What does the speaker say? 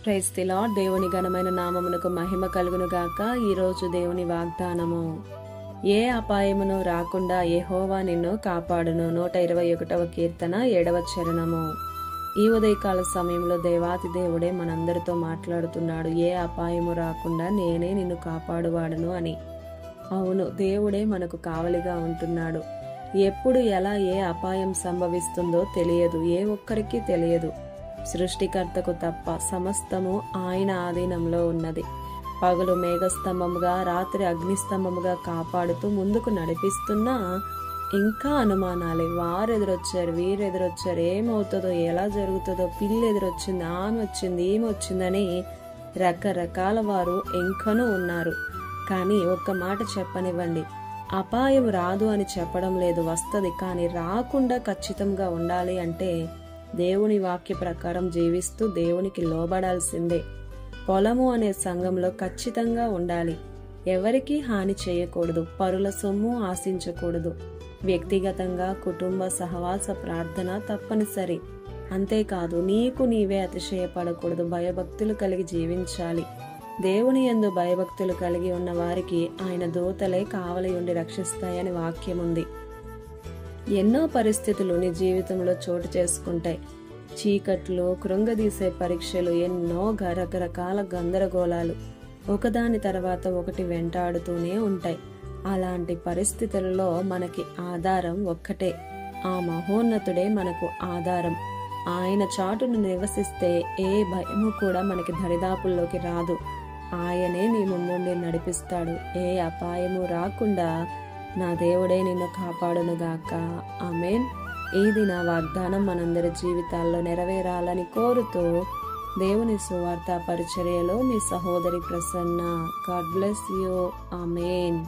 Praise the lord. దేవుని ఘనమైన నామమునకు మహిమ కలుగును గాక. ఈరోజు దేవుని వాగ్దానము, ఏ అపాయమును రాకుండా యెహోవా నిన్ను కాపాడును. 121వ కీర్తన 7వ చరణము. ఈ ఉదయకాల సమయంలో దేవాతి దేవుడే మనందరితో మాట్లాడుతున్నాడు. ఏ అపాయము రాకుండా నేనే నిన్ను కాపాడువాడును అని. అవును, దేవుడే మనకు కావలిగా ఉంటున్నాడు. ఎప్పుడు ఎలా ఏ అపాయం సంభవిస్తుందో తెలియదు, ఏ ఒక్కరికి తెలియదు. సృష్టికర్తకు తప్ప సమస్తము ఆయన ఆధీనంలో ఉన్నది. పగలు మేఘస్తంభముగా, రాత్రి అగ్నిస్తంభముగా కాపాడుతూ ముందుకు నడిపిస్తున్నా ఇంకా అనుమానాలే. వారెదురొచ్చారు, వీరెదురొచ్చారు, ఏమవుతుందో, ఎలా జరుగుతుందో, పిల్లి ఎదురొచ్చింది, ఆమె వచ్చింది, ఈమె వచ్చిందని రకరకాల వారు ఇంకనూ ఉన్నారు. కానీ ఒక్క మాట చెప్పనివ్వండి, అపాయం రాదు అని చెప్పడం లేదు, వస్తుంది. కానీ రాకుండా ఖచ్చితంగా ఉండాలి అంటే దేవుని వాక్య ప్రకారం జీవిస్తూ దేవునికి లోబడాల్సిందే. పొలము అనే సంఘంలో ఖచ్చితంగా ఉండాలి. ఎవరికీ హాని చేయకూడదు, పరుల సొమ్ము ఆశించకూడదు. వ్యక్తిగతంగా కుటుంబ సహవాస ప్రార్థన తప్పనిసరి. అంతేకాదు, నీకు నీవే అతిశయపడకూడదు. భయభక్తులు కలిగి జీవించాలి. దేవుని యందు భయభక్తులు కలిగి ఉన్న వారికి ఆయన దూతలే కావలి ఉండి రక్షిస్తాయని వాక్యముంది. ఎన్నో పరిస్థితులు నీ జీవితంలో చోటు చేసుకుంటాయి. చీకట్లు, కృంగదీసే పరీక్షలు, ఎన్నో రకరకాల గందరగోళాలు ఒకదాని తర్వాత ఒకటి వెంటాడుతూనే ఉంటాయి. అలాంటి పరిస్థితులలో మనకి ఆధారం ఒక్కటే, ఆ మహోన్నతుడే మనకు ఆధారం. ఆయన చాటును నివసిస్తే ఏ భయము కూడా మనకి దరిదాపుల్లోకి రాదు. ఆయనే నీ ముందుండి నడిపిస్తాడు. ఏ అపాయము రాకుండా నా దేవుడే నిన్ను కాపాడునుగాక. ఆమేన్. ఇది నా వాగ్దానం మనందరి జీవితాల్లో నెరవేరాలని కోరుతూ దేవుని సువార్త పరిచర్యలో మీ సహోదరి Prasanna. God bless you. Amen.